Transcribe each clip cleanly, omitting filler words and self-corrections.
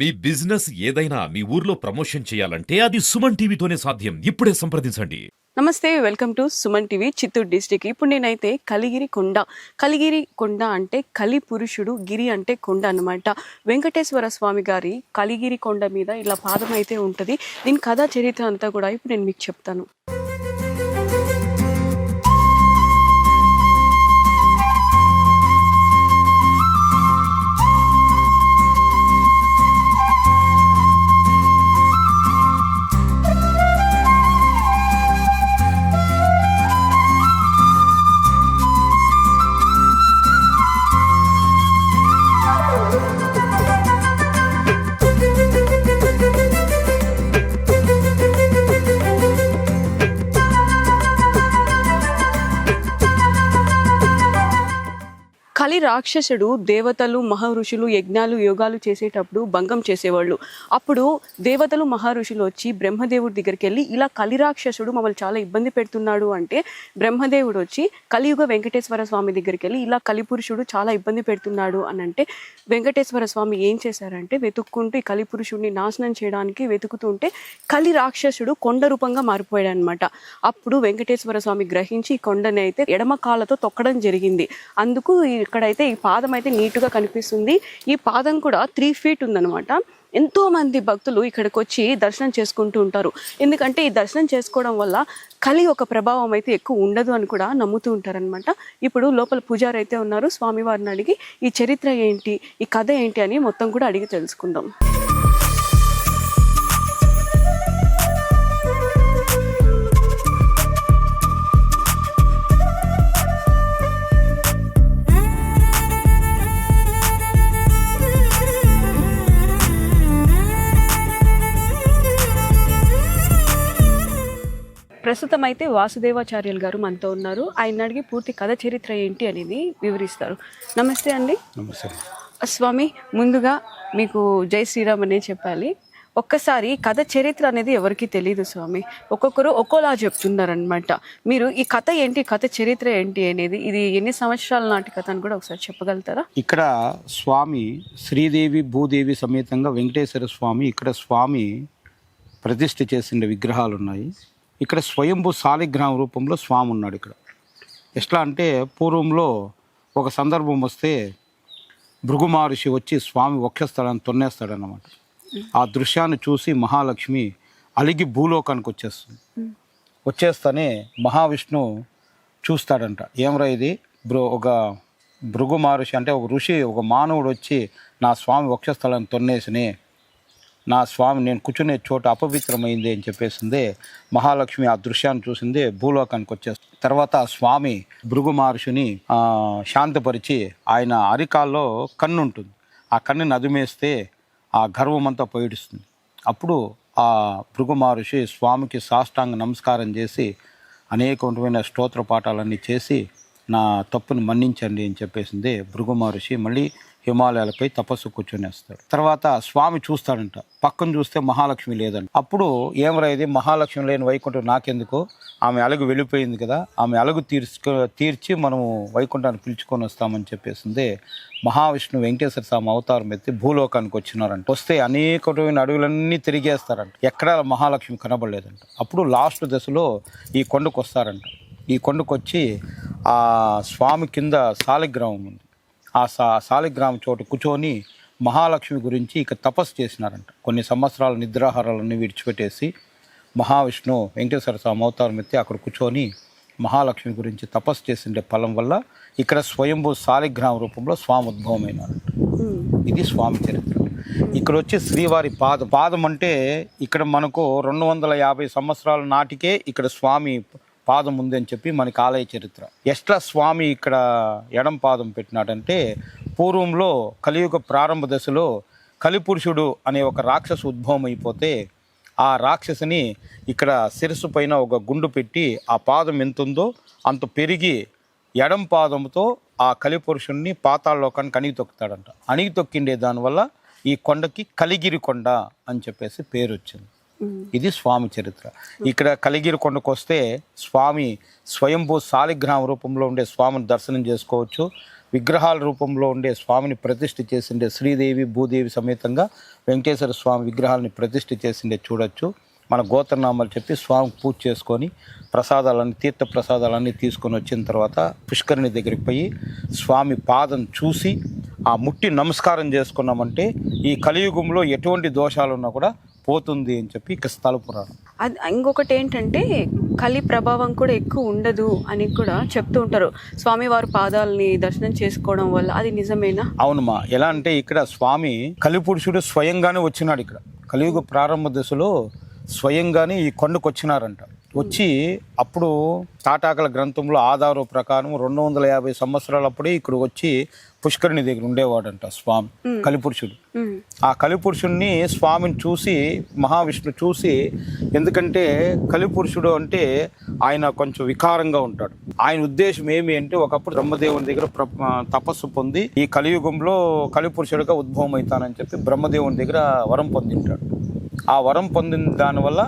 మీ business ఏదైనా మీ ఊర్లో promotion చేయాలంటే అది సుమన్ టీవీతోనే సాధ్యం. ఇప్పుడే సంప్రదించండి. నమస్తే, welcome to Suman TV Chittoor district. ఇప్పుడు నేనైతే కలిగిరి కొండ అంటే కలి పురుషుడు, గిరి అంటే కొండ అన్నమాట. వెంకటేశ్వర స్వామి గారి కలిగిరి కొండ మీద ఇలా పాదం అయితే ఉంటుంది. దీని కథా చరిత్ర అంతా కూడా ఇప్పుడు నేను మీకు చెప్తాను. కలి రాక్షసుడు దేవతలు మహర్షులు యజ్ఞాలు యోగాలు చేసేటప్పుడు భంగం చేసేవాళ్ళు. అప్పుడు దేవతలు మహర్షులు వచ్చి బ్రహ్మదేవుడి దగ్గరికి వెళ్ళి ఇలా కలి రాక్షసుడు మమ్మల్ని చాలా ఇబ్బంది పెడుతున్నాడు అంటే, బ్రహ్మదేవుడు వచ్చి కలియుగ వెంకటేశ్వర స్వామి దగ్గరికి వెళ్ళి ఇలా కలిపురుషుడు చాలా ఇబ్బంది పెడుతున్నాడు అని అంటే, వెంకటేశ్వర స్వామి ఏం చేశారంటే వెతుక్కుంటూ ఈ కలిపురుషుడిని నాశనం చేయడానికి వెతుకుతుంటే కలి రాక్షసుడు కొండ రూపంగా మారిపోయాడు అనమాట. అప్పుడు వెంకటేశ్వర స్వామి గ్రహించి ఈ కొండని అయితే ఎడమ కాళ్ళతో తొక్కడం జరిగింది. అందుకు ఇక్కడైతే ఈ పాదం అయితే నీటుగా కనిపిస్తుంది. ఈ పాదం కూడా 3 feet ఉందన్నమాట. ఎంతో మంది భక్తులు ఇక్కడికి వచ్చి దర్శనం చేసుకుంటూ ఉంటారు. ఎందుకంటే ఈ దర్శనం చేసుకోవడం వల్ల కలి ఒక ప్రభావం అయితే ఎక్కువ ఉండదు అని కూడా నమ్ముతూ ఉంటారనమాట. ఇప్పుడు లోపల పూజారి అయితే ఉన్నారు. స్వామివారిని అడిగి ఈ చరిత్ర ఏంటి, ఈ కథ ఏంటి అని మొత్తం కూడా అడిగి తెలుసుకుందాం. ప్రస్తుతం అయితే వాసుదేవాచార్యులు గారు మనతో ఉన్నారు. ఆయన అడిగి పూర్తి కథ చరిత్ర ఏంటి అనేది వివరిస్తారు. నమస్తే అండి. నమస్తే స్వామి, ముందుగా మీకు జై శ్రీరామ్ అనే చెప్పాలి. ఒక్కసారి కథ చరిత్ర అనేది ఎవరికి తెలియదు స్వామి, ఒక్కొక్కరు ఒక్కోలా చెప్తున్నారనమాట. మీరు ఈ కథ ఏంటి, కథ చరిత్ర ఏంటి అనేది, ఇది ఎన్ని సంవత్సరాల నాటి కథ అని కూడా ఒకసారి చెప్పగలుగుతారా? ఇక్కడ స్వామి శ్రీదేవి భూదేవి సమేతంగా వెంకటేశ్వర స్వామి ఇక్కడ స్వామి ప్రతిష్ఠ చేసిన విగ్రహాలు ఉన్నాయి. ఇక్కడ స్వయంభూ శాలిగ్రామ రూపంలో స్వామి ఉన్నాడు. ఇక్కడ ఎట్లా అంటే పూర్వంలో ఒక సందర్భం వస్తే భృగు మహర్షి వచ్చి స్వామి వక్షస్థలాన్ని తొన్నేస్తాడన్నమాట. ఆ దృశ్యాన్ని చూసి మహాలక్ష్మి అలిగి భూలోకానికి వచ్చేస్తానే మహావిష్ణు చూస్తాడంట. ఏమరా ఇది ఒక భృగు మహర్షి అంటే ఒక ఋషి, ఒక మానవుడు వచ్చి నా స్వామి వక్షస్థలాన్ని తొన్నేసినే, నా స్వామి నేను కూర్చునే చోట అపవిత్రమైంది అని చెప్పేసింది మహాలక్ష్మి. ఆ దృశ్యాన్ని చూసింది, భూలోకానికి వచ్చేస్తుంది. తర్వాత స్వామి భృగు మహర్షిని శాంతపరిచి ఆయన అరికాల్లో కన్ను ఉంటుంది, ఆ కన్నుని అదుమేస్తే ఆ గర్వమంతా పోయిడుస్తుంది. అప్పుడు ఆ భృగు మహర్షి స్వామికి సాష్టాంగ నమస్కారం చేసి అనేకమైన స్తోత్ర పాఠాలన్నీ చేసి నా తప్పును మన్నించండి అని చెప్పేసింది భృగు మహర్షి. మళ్ళీ హిమాలయాలపై తపస్సు కూర్చొనేస్తాడు. తర్వాత స్వామి చూస్తాడంట, పక్కన చూస్తే మహాలక్ష్మి లేదంట. అప్పుడు ఏమరా ఇది, మహాలక్ష్మి లేని వైకుంఠం నాకెందుకు, ఆమె అలుగు వెళ్ళిపోయింది కదా, ఆమె అలుగు తీర్చి మనము వైకుంఠాన్ని పిలుచుకొని వస్తామని చెప్పేసింది. మహావిష్ణు వెంకటేశ్వర స్వామి అవతారం ఎత్తి భూలోకానికి వచ్చినారంట. వస్తే అనేకమైన అడవులన్నీ తిరిగేస్తారంట, ఎక్కడా మహాలక్ష్మి కనబడలేదంట. అప్పుడు లాస్ట్ దశలో ఈ కొండకు వస్తారంట. ఈ కొండకు వచ్చి ఆ స్వామి కింద శాలిగ్రామం ఉంది. ఆ శాలిగ్రామం చోటు కూర్చొని మహాలక్ష్మి గురించి ఇక తపస్సు చేసినారంట. కొన్ని సంవత్సరాల నిద్రాహారాలన్నీ విడిచిపెట్టేసి మహావిష్ణు వెంకటేశ్వర స్వామి అవతారం ఎత్తి అక్కడ కూర్చొని మహాలక్ష్మి గురించి తపస్సు చేసిండే ఫలం వల్ల ఇక్కడ స్వయంభూ శాలిగ్రామ రూపంలో స్వామి ఉద్భవమైనారంట. ఇది స్వామి చరిత్ర. ఇక్కడ వచ్చి శ్రీవారి పాదం అంటే ఇక్కడ మనకు 250 సంవత్సరాల నాటికే ఇక్కడ స్వామి పాదం ఉంది అని చెప్పి మనకి ఆలయ చరిత్ర. ఎట్లా స్వామి ఇక్కడ ఎడం పాదం పెట్టినాడంటే, పూర్వంలో కలియుగ ప్రారంభ దశలో కలిపురుషుడు అనే ఒక రాక్షసు ఉద్భవం అయిపోతే ఆ రాక్షసుని ఇక్కడ శిరస్సు పైన ఒక గుండు పెట్టి ఆ పాదం ఎంత ఉందో అంత పెరిగి ఎడం పాదంతో ఆ కలిపురుషుడిని పాతాళలోకానికి అణిగి తొక్కుతాడంట. అణిగి తొక్కిండే దానివల్ల ఈ కొండకి కలిగిరి కొండ అని చెప్పేసి పేరు వచ్చింది. ఇది స్వామి చరిత్ర. ఇక్కడ కలిగిరి కొండకు వస్తే స్వామి స్వయంభూ శాలిగ్రామ రూపంలో ఉండే స్వామిని దర్శనం చేసుకోవచ్చు. విగ్రహాల రూపంలో ఉండే స్వామిని ప్రతిష్ఠ చేసిండే శ్రీదేవి భూదేవి సమేతంగా వెంకటేశ్వర స్వామి విగ్రహాలని ప్రతిష్ఠ చేసిండే చూడొచ్చు. మన గోత్రనామాలు చెప్పి స్వామికి పూజ చేసుకొని ప్రసాదాలన్నీ తీర్థ ప్రసాదాలన్నీ తీసుకొని వచ్చిన తర్వాత పుష్కరిణి దగ్గరికి పోయి స్వామి పాదం చూసి ఆ ముట్టి నమస్కారం చేసుకున్నామంటే ఈ కలియుగంలో ఎటువంటి దోషాలున్నా కూడా పోతుంది అని చెప్పి ఇక స్థల పురాణం. అది ఇంకొకటి ఏంటంటే కలి ప్రభావం కూడా ఎక్కువ ఉండదు అని కూడా చెప్తూ ఉంటారు. స్వామివారి పాదాలని దర్శనం చేసుకోవడం వల్ల అది నిజమేనా? అవునమ్మా. ఎలా అంటే ఇక్కడ స్వామి కలిపురుషుడు స్వయంగానే వచ్చినాడు. ఇక్కడ కలియుగ ప్రారంభ దశలో స్వయంగానే ఈ కొండకు వచ్చినారంట. వచ్చి అప్పుడు తాటాకల గ్రంథంలో ఆధారం ప్రకారం 250 సంవత్సరాలప్పుడే ఇక్కడ వచ్చి పుష్కరిణి దగ్గర ఉండేవాడంట స్వామి కలిపురుషుడు. ఆ కలిపురుషుడిని స్వామిని చూసి మహావిష్ణు చూసి, ఎందుకంటే కలిపురుషుడు అంటే ఆయన కొంచెం వికారంగా ఉంటాడు. ఆయన ఉద్దేశం ఏమి అంటే ఒకప్పుడు బ్రహ్మదేవుని దగ్గర తపస్సు పొంది ఈ కలియుగంలో కలిపురుషుడిగా ఉద్భవం అవుతానని చెప్పి బ్రహ్మదేవుని దగ్గర వరం పొందింటాడు. ఆ వరం పొందిన దానివల్ల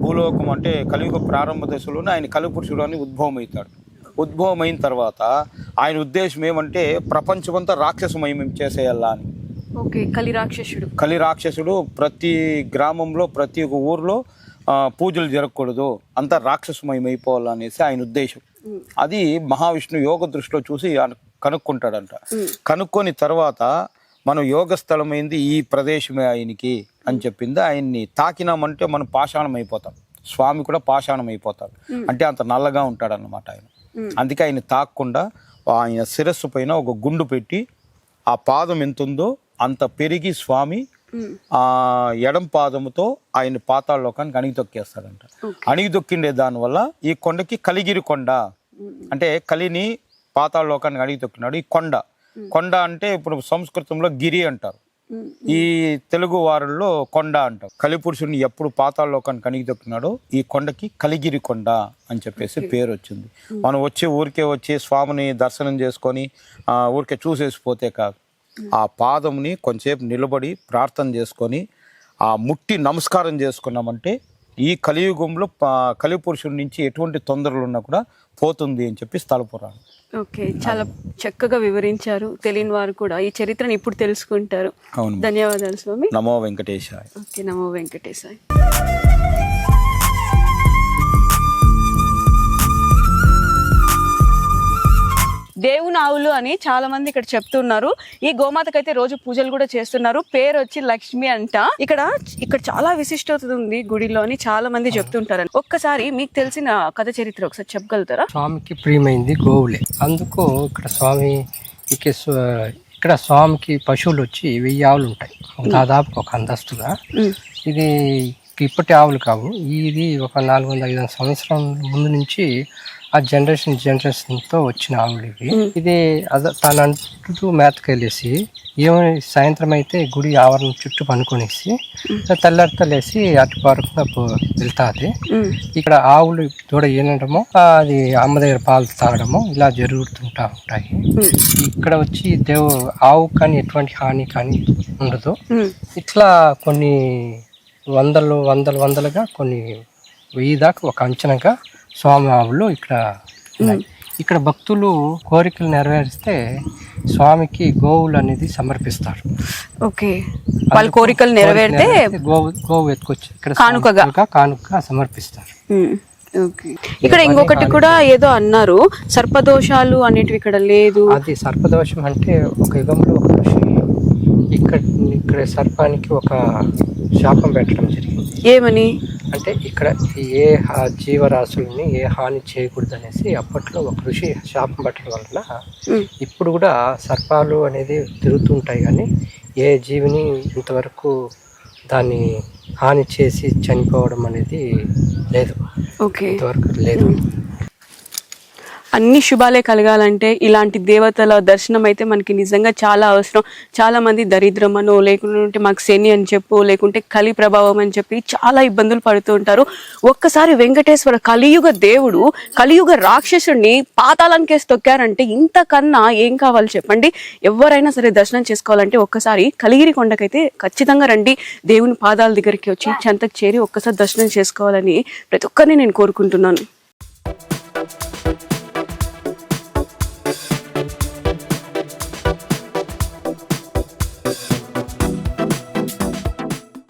భూలోకం అంటే కలియుగ ప్రారంభ దశలోనే ఆయన కలిపురుషుడు అని ఉద్భవం అవుతాడు. ఉద్భవం అయిన తర్వాత ఆయన ఉద్దేశం ఏమంటే ప్రపంచమంతా రాక్షసమయం చేసేయాలా అని. ఓకే, కలి రాక్షసుడు ప్రతి గ్రామంలో ప్రతి ఒక్క ఊర్లో పూజలు జరగకూడదు, అంతా రాక్షసమయం అయిపోవాలనేసి ఆయన ఉద్దేశం. అది మహావిష్ణు యోగ దృష్టిలో చూసి కనుక్కుంటాడంట. కనుక్కొని తర్వాత మనం యోగ స్థలమైంది ఈ ప్రదేశమే ఆయనకి అని చెప్పింది. ఆయన్ని తాకినామంటే మనం పాషాణం అయిపోతాం. స్వామి కూడా పాషాణం అయిపోతాడు. అంటే అంత నల్లగా ఉంటాడు అన్నమాట ఆయన. అందుకే ఆయన తాకకుండా ఆయన శిరస్సు పైన ఒక గుండు పెట్టి ఆ పాదం ఎంత ఉందో అంత పెరిగి స్వామి ఆ ఎడం పాదముతో ఆయన పాతాళలోకానికి అణిగి తొక్కేస్తాడంట. అణిగి తొక్కిండే దానివల్ల ఈ కొండకి కలిగిరి కొండ అంటే కలిని పాతాళలోకానికి అణిగి తొక్కినాడు. ఈ కొండ అంటే ఇప్పుడు సంస్కృతంలో గిరి అంటారు, ఈ తెలుగు వారిలో కొండ అంటారు. కలిపురుషుడిని ఎప్పుడు పాతాళలోకానికి అణిగి తొక్కినాడో ఈ కొండకి కలిగిరి కొండ అని చెప్పేసి పేరు వచ్చింది. మనం ఊరికే వచ్చి స్వామిని దర్శనం చేసుకొని ఊరికే చూసేసిపోతే కాదు, ఆ పాదముని కొంచెంసేపు నిలబడి ప్రార్థన చేసుకొని ఆ ముట్టి నమస్కారం చేసుకున్నామంటే ఈ కలియుగంలో కలిపురుషుడి నుంచి ఎటువంటి తొందరలు ఉన్నా కూడా పోతుంది అని చెప్పి స్థల పురాణం. ఓకే, చాలా చక్కగా వివరించారు. తెలియని వారు కూడా ఈ చరిత్రను ఇప్పుడు తెలుసుకుంటారు. అవును, ధన్యవాదాలు స్వామి. నమో వెంకటేశాయ. ఓకే, నమో వెంకటేశాయ. దేవుని ఆవులు అని చాలా మంది ఇక్కడ చెప్తున్నారు. ఈ గోమాతకైతే రోజు పూజలు కూడా చేస్తున్నారు. పేరు వచ్చి లక్ష్మి అంట. ఇక్కడ చాలా విశిష్టత ఉంది గుడిలో అని చాలా మంది చెప్తుంటారు. ఒక్కసారి మీకు తెలిసిన కథ చరిత్ర ఒకసారి చెప్పగలుగుతారా? స్వామికి ప్రియమైంది గోవులే. అందుకు ఇక్కడ స్వామికి పశువులు వచ్చి 1000 ఆవులు ఉంటాయి, దాదాపు ఒక అంతస్తుగా. ఇది ఇప్పటి ఆవులు కావు, ఇది ఒక 400-500 సంవత్సరం ముందు నుంచి ఆ జనరేషన్తో వచ్చిన ఆవులు ఇవి. ఇది తను అంటూ మేతకెళ్ళేసి ఏమైనా సాయంత్రం అయితే గుడి ఆవరణ చుట్టూ పనుకొనేసి తెల్లారితో లేసి అటు వరకు వెళ్తాది. ఇక్కడ ఆవులు దూడ ఈనడము, అది అమ్మ దగ్గర పాలు తాగడము ఇలా జరుగుతుంటా ఉంటాయి. ఇక్కడ వచ్చి ఆవు కానీ ఎటువంటి హాని కానీ ఉండదు. ఇట్లా కొన్ని వందలుగా కొన్ని 1000 దాకా ఒక అంచనాగా స్వామి ఆవులు ఇక్కడ ఉన్నాయి. ఇక్కడ భక్తులు కోరికలు నెరవేరిస్తే స్వామికి గోవులు అనేది సమర్పిస్తారు. ఓకే, వాళ్ళ కోరికలు నెరవేరితే గోవు ఎత్తుకొచ్చి ఇక్కడ కానుకగా సమర్పిస్తారు. ఇక్కడ ఇంకొకటి కూడా ఏదో అన్నారు, సర్పదోషాలు అనేటివి ఇక్కడ లేదు. అది సర్పదోషం అంటే ఒక యుగంలో ఒక ఋషి ఇక్కడ సర్పానికి ఒక శాపం పెట్టడం జరిగింది. ఏమని అంటే ఇక్కడ ఏ జీవరాశుల్ని ఏ హాని చేయకూడదు అనేసి అప్పట్లో ఒక ఋషి శాపం పెట్టడం వలన ఇప్పుడు కూడా సర్పాలు అనేది తిరుగుతుంటాయి, కానీ ఏ జీవిని ఇంతవరకు దాన్ని హాని చేసి చనిపోవడం అనేది లేదు. ఇంతవరకు లేదు. అన్ని శుభాలే కలగాలంటే ఇలాంటి దేవతల దర్శనం అయితే మనకి నిజంగా చాలా అవసరం. చాలా మంది దరిద్రమనో లేకుంటే మాకు శని అని చెప్పు లేకుంటే కలి ప్రభావం అని చెప్పి చాలా ఇబ్బందులు పడుతూ ఉంటారు. ఒక్కసారి వెంకటేశ్వర కలియుగ దేవుడు కలియుగ రాక్షసుడిని పాతాళానికేసి తొక్కారంటే ఇంతకన్నా ఏం కావాలి చెప్పండి. ఎవరైనా సరే దర్శనం చేసుకోవాలంటే ఒక్కసారి కలిగిరి కొండకైతే ఖచ్చితంగా రండి. దేవుని పాదాల దగ్గరికి వచ్చి చెంతకు చేరి ఒక్కసారి దర్శనం చేసుకోవాలని ప్రతి ఒక్కరిని నేను కోరుకుంటున్నాను.